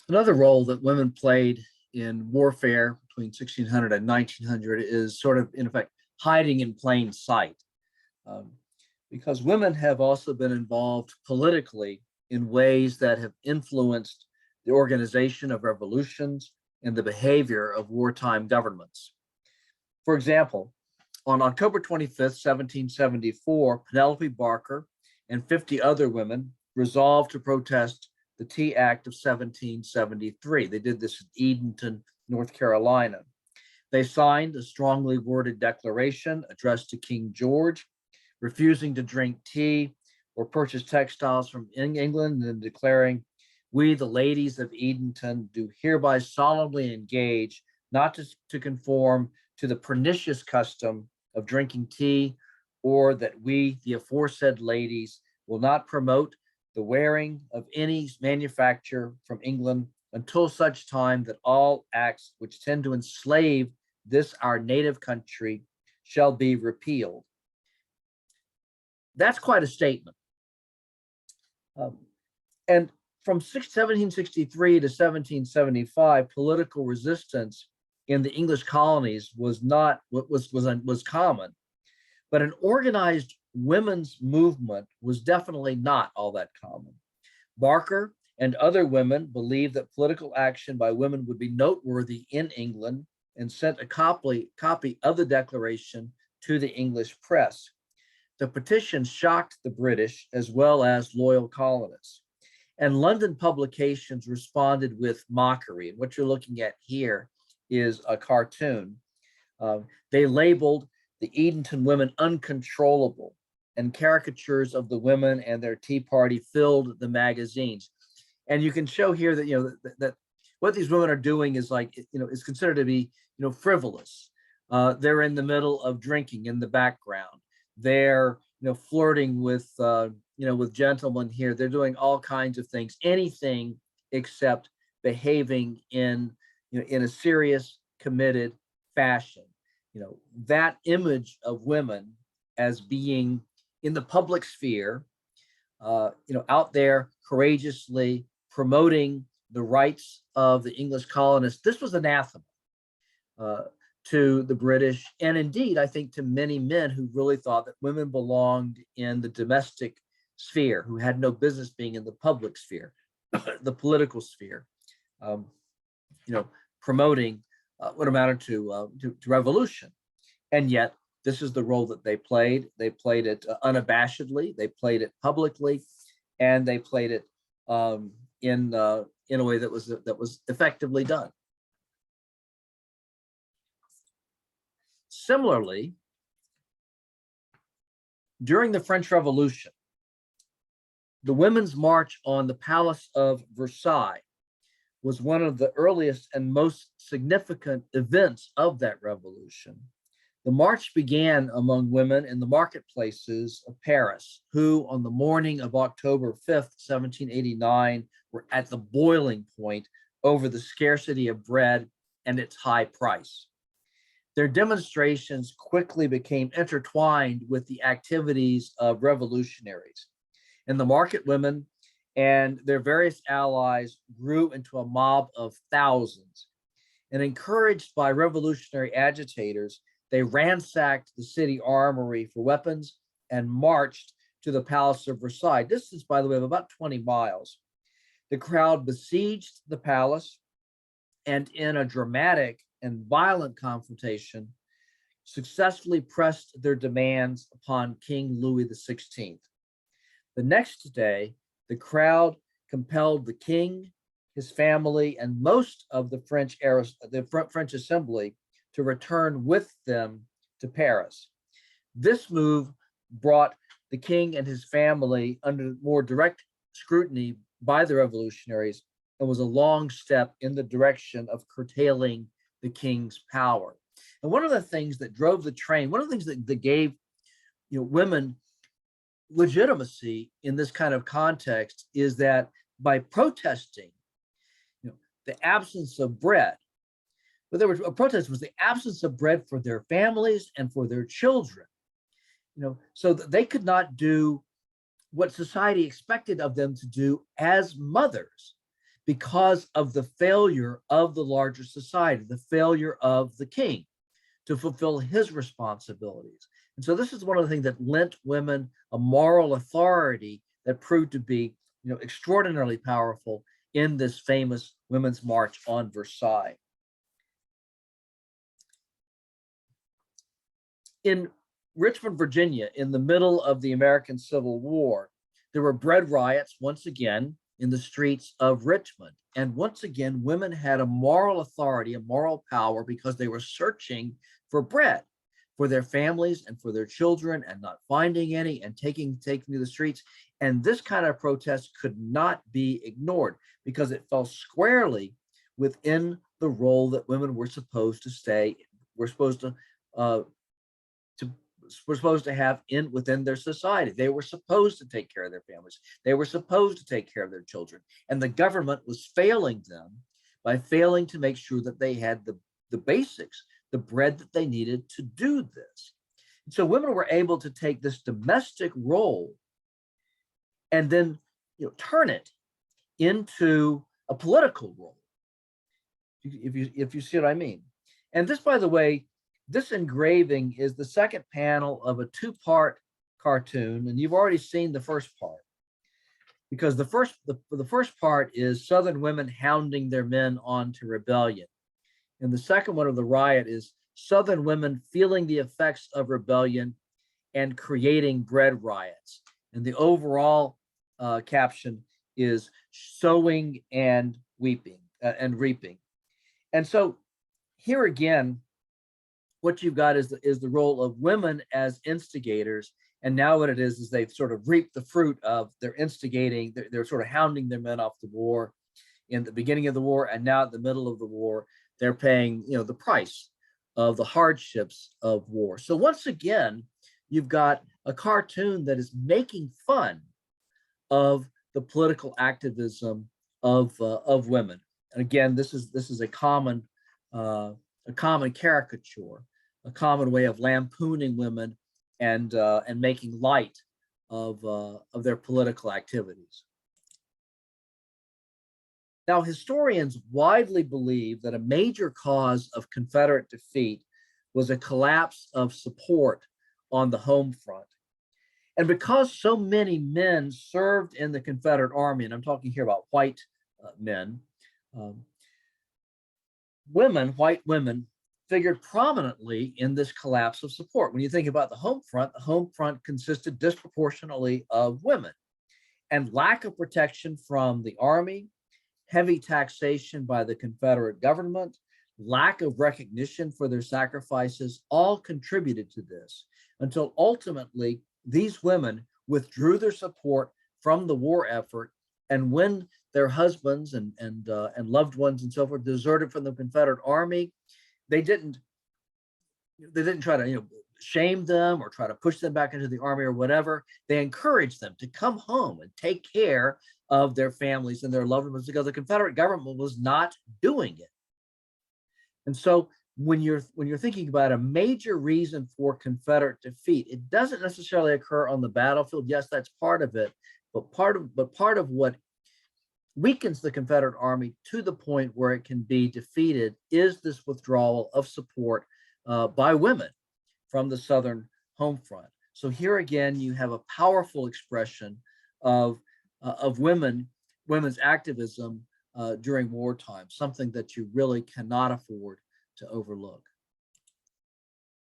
Another role that women played in warfare between 1600 and 1900 is sort of, in effect, hiding in plain sight. Um, because women have also been involved politically in ways that have influenced the organization of revolutions and the behavior of wartime governments. For example, on October 25th, 1774, Penelope Barker and 50 other women resolved to protest the Tea Act of 1773. They did this in Edenton, North Carolina. They signed a strongly worded declaration addressed to King George, refusing to drink tea or purchase textiles from England, and declaring, "We, the ladies of Edenton, do hereby solemnly engage not to conform to the pernicious custom of drinking tea, or that we, the aforesaid ladies, will not promote the wearing of any manufacture from England until such time that all acts which tend to enslave this our native country shall be repealed." That's quite a statement. And from 1763 to 1775, political resistance in the English colonies was not what was common, but an organized women's movement was definitely not all that common. Barker and other women believed that political action by women would be noteworthy in England and sent a copy of the declaration to the English press. The petition shocked the British as well as loyal colonists. And London publications responded with mockery. And what you're looking at here is a cartoon. They labeled the Edenton women uncontrollable, and caricatures of the women and their Tea Party filled the magazines. And you can show here that that what these women are doing is is considered to be frivolous. They're in the middle of drinking in the background. They're flirting with with gentlemen here. They're doing all kinds of things, anything except behaving in in a serious, committed fashion. That image of women as being in the public sphere, out there courageously promoting the rights of the English colonists. This was anathema to the British, and indeed, I think, to many men who really thought that women belonged in the domestic sphere, who had no business being in the public sphere, the political sphere, promoting what amounted to revolution. And yet, this is the role that they played. They played it unabashedly. They played it publicly, and they played it in a way that was effectively done. Similarly, during the French Revolution, the Women's March on the Palace of Versailles was one of the earliest and most significant events of that revolution. The march began among women in the marketplaces of Paris, who on the morning of October 5th, 1789, were at the boiling point over the scarcity of bread and its high price. Their demonstrations quickly became intertwined with the activities of revolutionaries, and the market women and their various allies grew into a mob of thousands. And encouraged by revolutionary agitators, they ransacked the city armory for weapons and marched to the Palace of Versailles, distance, by the way, of about 20 miles. The crowd besieged the palace, and in a dramatic and violent confrontation, successfully pressed their demands upon King Louis XVI. The next day, the crowd compelled the king, his family, and most of the French assembly to return with them to Paris. This move brought the king and his family under more direct scrutiny by the revolutionaries and was a long step in the direction of curtailing the king's power. And one of the things that drove the train, one of the things that gave women legitimacy in this kind of context is that by protesting the absence of bread, but there was a protest was the absence of bread for their families and for their children, so that they could not do what society expected of them to do as mothers, because of the failure of the larger society, the failure of the king to fulfill his responsibilities. And so this is one of the things that lent women a moral authority that proved to be, extraordinarily powerful in this famous Women's March on Versailles. In Richmond, Virginia, in the middle of the American Civil War, there were bread riots once again in the streets of Richmond. And once again, women had a moral authority, a moral power, because they were searching for bread for their families and for their children and not finding any and taking to the streets. And this kind of protest could not be ignored because it fell squarely within the role that women were supposed to have within their society. They were supposed to take care of their families. They were supposed to take care of their children. And the government was failing them by failing to make sure that they had the basics, the bread that they needed to do this. And so women were able to take this domestic role and then turn it into a political role, if you see what I mean. And this, by the way, this engraving is the second panel of a two-part cartoon, and you've already seen the first part, because the first part is Southern women hounding their men on to rebellion. And the second one of the riot is Southern women feeling the effects of rebellion and creating bread riots. And the overall caption is sowing and weeping and reaping. And so here again, what you've got is the role of women as instigators. And now what it is they've sort of reaped the fruit of their instigating. They're sort of hounding their men off the war in the beginning of the war, and now at the middle of the war, they're paying the price of the hardships of war. So once again, you've got a cartoon that is making fun of the political activism of women. And again, this is a common caricature, a common way of lampooning women and making light of their political activities. Now, historians widely believe that a major cause of Confederate defeat was a collapse of support on the home front. And because so many men served in the Confederate Army, and I'm talking here about white men, white women figured prominently in this collapse of support. When you think about the home front consisted disproportionately of women, and lack of protection from the Army, heavy taxation by the Confederate government, lack of recognition for their sacrifices all contributed to this, until ultimately these women withdrew their support from the war effort. And when their husbands and loved ones and so forth deserted from the Confederate Army, they didn't try to shame them or try to push them back into the Army or whatever. They encouraged them to come home and take care of their families and their loved ones, because the Confederate government was not doing it. And so when you're thinking about a major reason for Confederate defeat, it doesn't necessarily occur on the battlefield. Yes, that's part of it, but part of what weakens the Confederate Army to the point where it can be defeated is this withdrawal of support by women from the Southern home front. So here again, you have a powerful expression of women's activism during wartime, something that you really cannot afford to overlook.